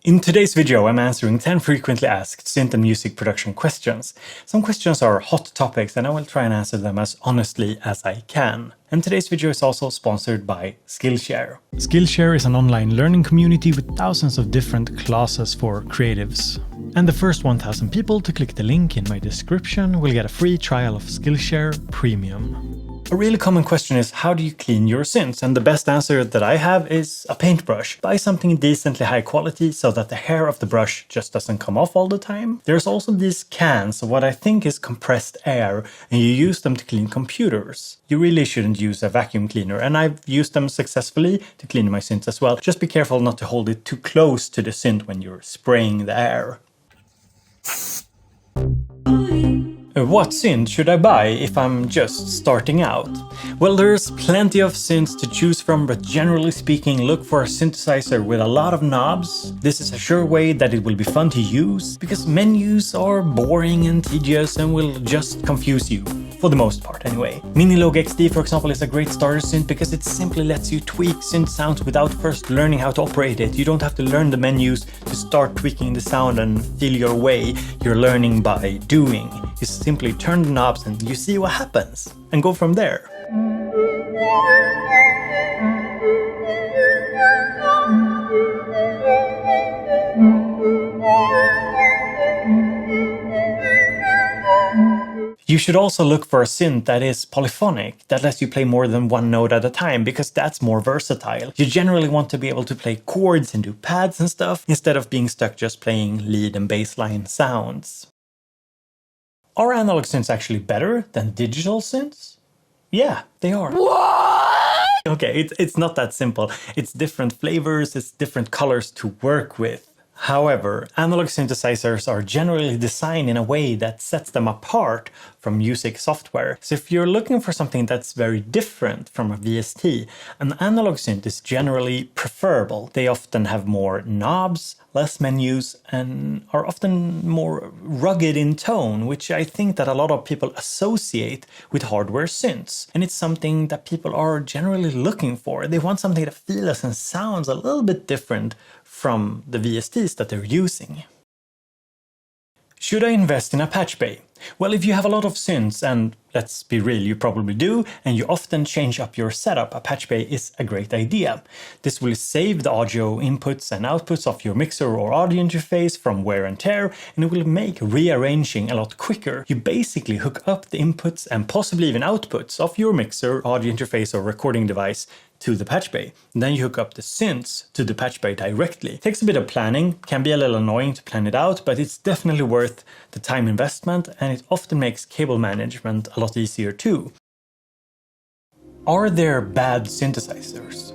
In today's video, I'm answering 10 frequently asked synth and music production questions. Some questions are hot topics and I will try and answer them as honestly as I can. And today's video is also sponsored by Skillshare. Skillshare is an online learning community with thousands of different classes for creatives. And the first 1,000 people to click the link in my description will get a free trial of Skillshare Premium. A really common question is, how do you clean your synths? And the best answer that I have is a paintbrush. Buy something decently high quality so that the hair of the brush just doesn't come off all the time. There's also these cans of what I think is compressed air, and you use them to clean computers. You really shouldn't use a vacuum cleaner, and I've used them successfully to clean my synths as well. Just be careful not to hold it too close to the synth when you're spraying the air. What synth should I buy if I'm just starting out? Well, there's plenty of synths to choose from, but generally speaking, look for a synthesizer with a lot of knobs. This is a sure way that it will be fun to use, because menus are boring and tedious and will just confuse you. For the most part, anyway. Minilogue XD, for example, is a great starter synth because it simply lets you tweak synth sounds without first learning how to operate it. You don't have to learn the menus to start tweaking the sound and feel your way. You're learning by doing. You simply turn the knobs and you see what happens, and go from there. You should also look for a synth that is polyphonic, that lets you play more than one note at a time, because that's more versatile. You generally want to be able to play chords and do pads and stuff, instead of being stuck just playing lead and bass line sounds. Are analog synths actually better than digital synths? Yeah, they are. What? Okay, it's not that simple. It's different flavors, it's different colors to work with. However, analog synthesizers are generally designed in a way that sets them apart from music software. So if you're looking for something that's very different from a VST, an analog synth is generally preferable. They often have more knobs, less menus, and are often more rugged in tone, which I think that a lot of people associate with hardware synths. And it's something that people are generally looking for. They want something that feels and sounds a little bit different from the VSTs that they're using. Should I invest in a patch bay? Well, if you have a lot of synths, and let's be real, you probably do, and you often change up your setup, a patch bay is a great idea. This will save the audio inputs and outputs of your mixer or audio interface from wear and tear, and it will make rearranging a lot quicker. You basically hook up the inputs and possibly even outputs of your mixer, audio interface, or recording device to the patch bay. And then you hook up the synths to the patch bay directly. It takes a bit of planning, can be a little annoying to plan it out, but it's definitely worth the time investment, and it often makes cable management a lot easier too. Are there bad synthesizers?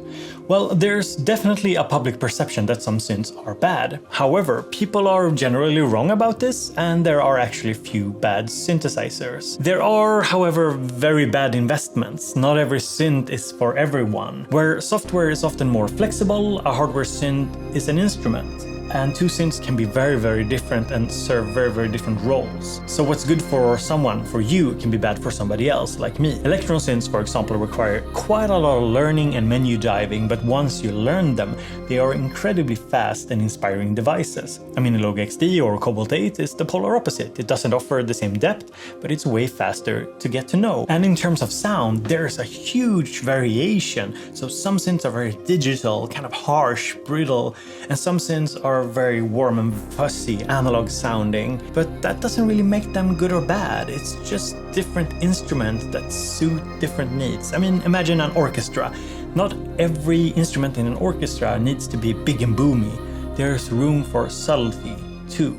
Well, there's definitely a public perception that some synths are bad. However, people are generally wrong about this, and there are actually few bad synthesizers. There are, however, very bad investments. Not every synth is for everyone. Where software is often more flexible, a hardware synth is an instrument. And two synths can be very different and serve very different roles. So what's good for someone, for you, can be bad for somebody else, like me. Electron synths, for example, require quite a lot of learning and menu diving, but once you learn them, they are incredibly fast and inspiring devices. A Minilogue XD or Cobalt 8 is the polar opposite. It doesn't offer the same depth, but it's way faster to get to know. And in terms of sound, there's a huge variation. So some synths are very digital, kind of harsh, brittle, and some synths are very warm and fuzzy, analog sounding, but that doesn't really make them good or bad. It's just different instruments that suit different needs. I mean, imagine an orchestra. Not every instrument in an orchestra needs to be big and boomy. There's room for subtlety too.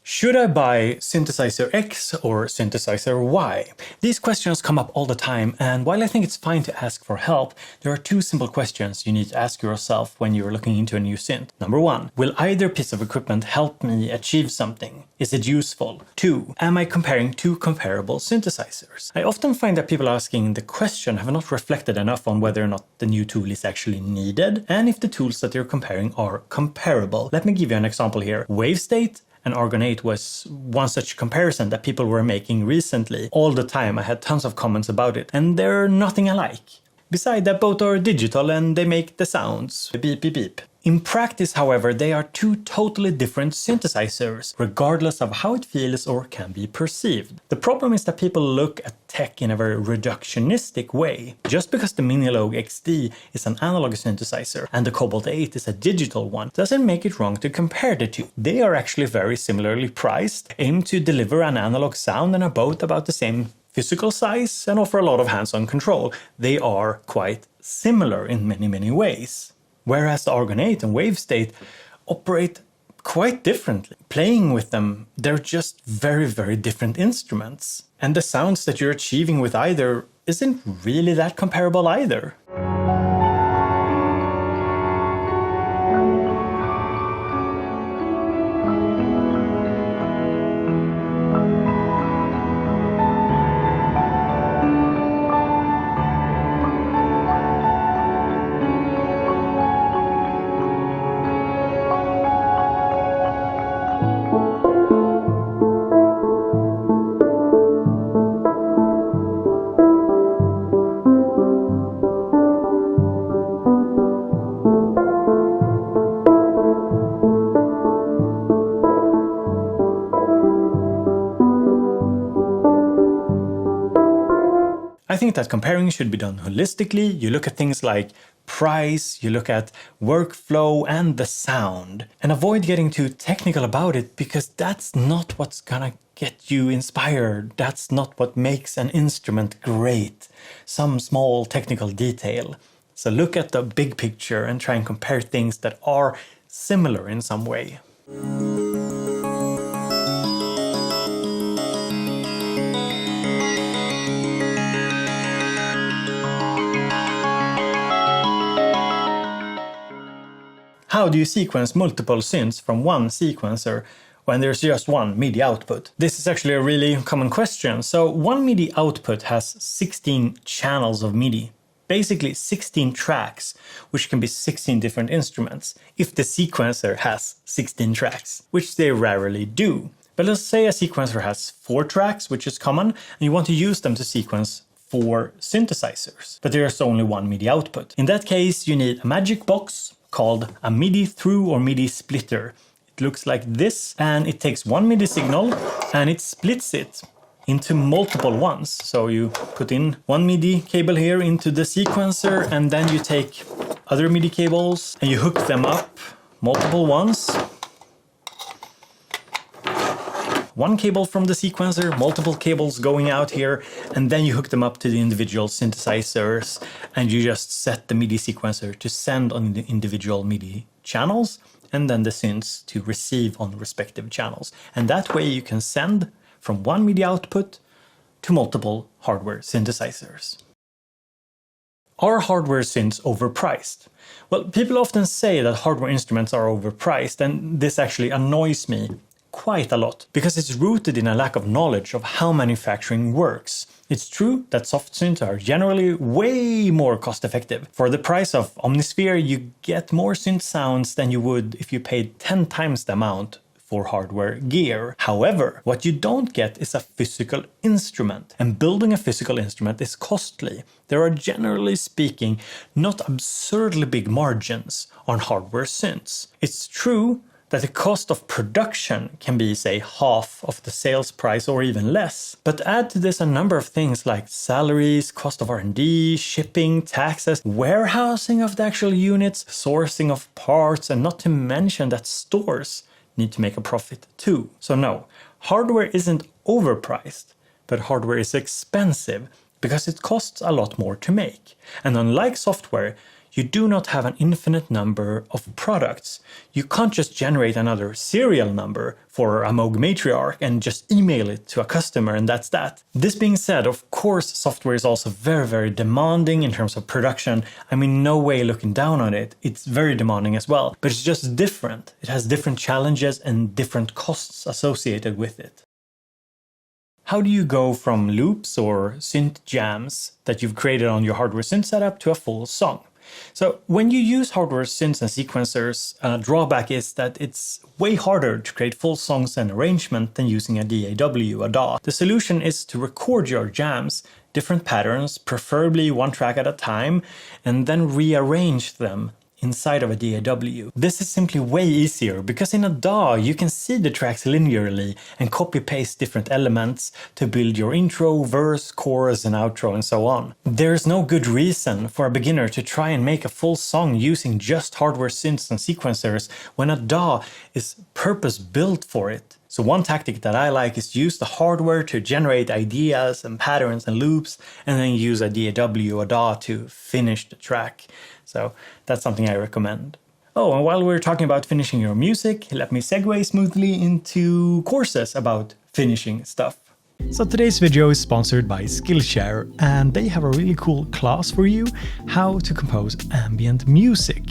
Should I buy synthesizer X or synthesizer Y? These questions come up all the time, and while I think it's fine to ask for help, there are two simple questions you need to ask yourself when you're looking into a new synth. Number one, will either piece of equipment help me achieve something? Is it useful? Two, am I comparing two comparable synthesizers? I often find that people asking the question have not reflected enough on whether or not the new tool is actually needed, and if the tools that they're comparing are comparable. Let me give you an example here. WaveState and Argon 8 was one such comparison that people were making recently. All the time, I had tons of comments about it, and they're nothing alike. Besides that, both are digital and they make the sounds beep beep beep. In practice, however, they are two totally different synthesizers, regardless of how it feels or can be perceived. The problem is that people look at tech in a very reductionistic way. Just because the Minilogue XD is an analog synthesizer and the Cobalt 8 is a digital one doesn't make it wrong to compare the two. They are actually very similarly priced, aim to deliver an analog sound, and are both about the same physical size and offer a lot of hands-on control. They are quite similar in many ways. Whereas the Argon 8 and Wavestate operate quite differently. Playing with them, they're just very different instruments. And the sounds that you're achieving with either isn't really that comparable either. I think that comparing should be done holistically. You look at things like price, you look at workflow and the sound, and avoid getting too technical about it, because that's not what's gonna get you inspired. That's not what makes an instrument great. Some small technical detail. So look at the big picture and try and compare things that are similar in some way. How do you sequence multiple synths from one sequencer when there's just one MIDI output? This is actually a really common question. So one MIDI output has 16 channels of MIDI, basically 16 tracks, which can be 16 different instruments, if the sequencer has 16 tracks, which they rarely do. But let's say a sequencer has 4 tracks, which is common, and you want to use them to sequence 4 synthesizers, but there's only one MIDI output. In that case, you need a magic box called a MIDI through or MIDI splitter. It looks like this, and it takes one MIDI signal and it splits it into multiple ones. So you put in one MIDI cable here into the sequencer, and then you take other MIDI cables and you hook them up, multiple ones. One cable from the sequencer, multiple cables going out here, and then you hook them up to the individual synthesizers, and you just set the MIDI sequencer to send on the individual MIDI channels, and then the synths to receive on the respective channels. And that way you can send from one MIDI output to multiple hardware synthesizers. Are hardware synths overpriced? Well, people often say that hardware instruments are overpriced, and this actually annoys me quite a lot, because it's rooted in a lack of knowledge of how manufacturing works. It's true that soft synths are generally way more cost effective. For the price of Omnisphere, you get more synth sounds than you would if you paid 10 times the amount for hardware gear. However, what you don't get is a physical instrument, and building a physical instrument is costly. There are, generally speaking, not absurdly big margins on hardware synths. It's true that the cost of production can be, say, half of the sales price or even less. But add to this a number of things like salaries, cost of R&D, shipping, taxes, warehousing of the actual units, sourcing of parts, and not to mention that stores need to make a profit too. So no, hardware isn't overpriced, but hardware is expensive because it costs a lot more to make. And unlike software, you do not have an infinite number of products. You can't just generate another serial number for a Moog Matriarch and just email it to a customer and that's that. This being said, of course, software is also very demanding in terms of production. I'm in no way looking down on it. It's very demanding as well, but it's just different. It has different challenges and different costs associated with it. How do you go from loops or synth jams that you've created on your hardware synth setup to a full song? So when you use hardware synths and sequencers, a drawback is that it's way harder to create full songs and arrangement than using a DAW, a DAW. The solution is to record your jams, different patterns, preferably one track at a time, and then rearrange them inside of a DAW. This is simply way easier because in a DAW you can see the tracks linearly and copy-paste different elements to build your intro, verse, chorus and outro and so on. There's no good reason for a beginner to try and make a full song using just hardware synths and sequencers when a DAW is purpose-built for it. So one tactic that I like is use the hardware to generate ideas and patterns and loops, and then use a DAW or DAW to finish the track. So that's something I recommend. Oh, and while we're talking about finishing your music, let me segue smoothly into courses about finishing stuff. So today's video is sponsored by Skillshare, and they have a really cool class for you, how to compose ambient music.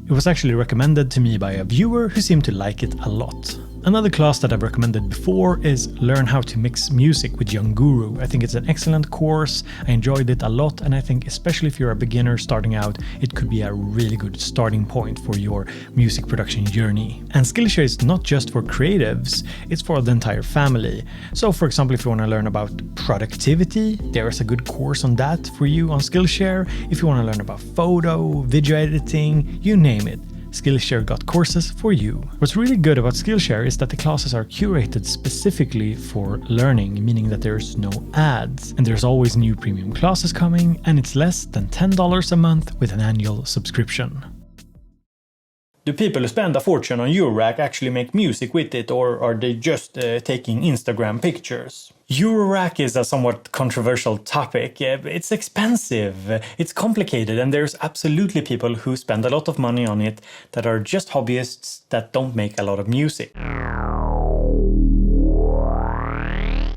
It was actually recommended to me by a viewer who seemed to like it a lot. Another class that I've recommended before is Learn How to Mix Music with Young Guru. I think it's an excellent course, I enjoyed it a lot, and I think especially if you're a beginner starting out, it could be a really good starting point for your music production journey. And Skillshare is not just for creatives, it's for the entire family. So for example, if you want to learn about productivity, there is a good course on that for you on Skillshare. If you want to learn about photo, video editing, you name it. Skillshare got courses for you. What's really good about Skillshare is that the classes are curated specifically for learning, meaning that there's no ads, and there's always new premium classes coming, and it's less than $10 a month with an annual subscription. Do people who spend a fortune on Eurorack actually make music with it, or are they just taking Instagram pictures? Eurorack is a somewhat controversial topic. It's expensive, it's complicated, and there's absolutely people who spend a lot of money on it that are just hobbyists that don't make a lot of music.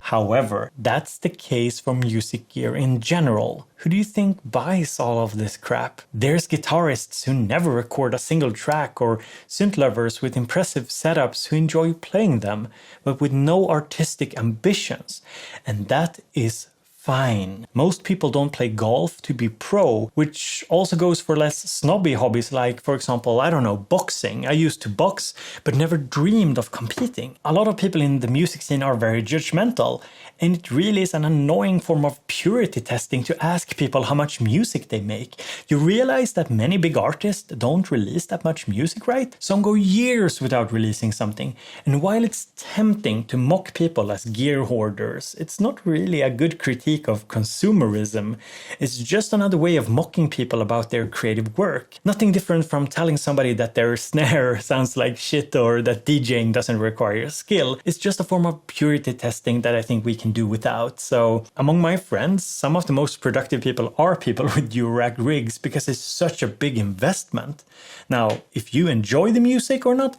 However, that's the case for music gear in general. Who do you think buys all of this crap? There's guitarists who never record a single track, or synth lovers with impressive setups who enjoy playing them, but with no artistic ambitions. And that is fine. Most people don't play golf to be pro, which also goes for less snobby hobbies like, for example, I don't know, boxing. I used to box, but never dreamed of competing. A lot of people in the music scene are very judgmental, and it really is an annoying form of purity testing to ask people how much music they make. You realize that many big artists don't release that much music, right? Some go years without releasing something, and while it's tempting to mock people as gear hoarders, it's not really a good critique of consumerism. It's just another way of mocking people about their creative work. Nothing different from telling somebody that their snare sounds like shit or that DJing doesn't require skill. It's just a form of purity testing that I think we can do without. So among my friends, some of the most productive people are people with Eurorack rigs because it's such a big investment. Now, if you enjoy the music or not,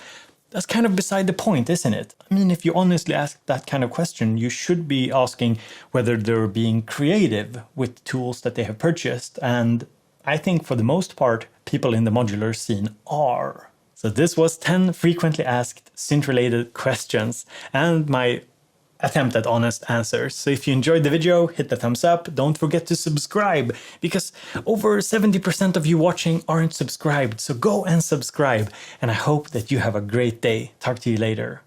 that's kind of beside the point, isn't it? I mean, if you honestly ask that kind of question, you should be asking whether they're being creative with tools that they have purchased. And I think for the most part, people in the modular scene are. So this was 10 frequently asked synth-related questions and my attempt at honest answers. So if you enjoyed the video, hit the thumbs up. Don't forget to subscribe, because over 70% of you watching aren't subscribed. So go and subscribe. And I hope that you have a great day. Talk to you later.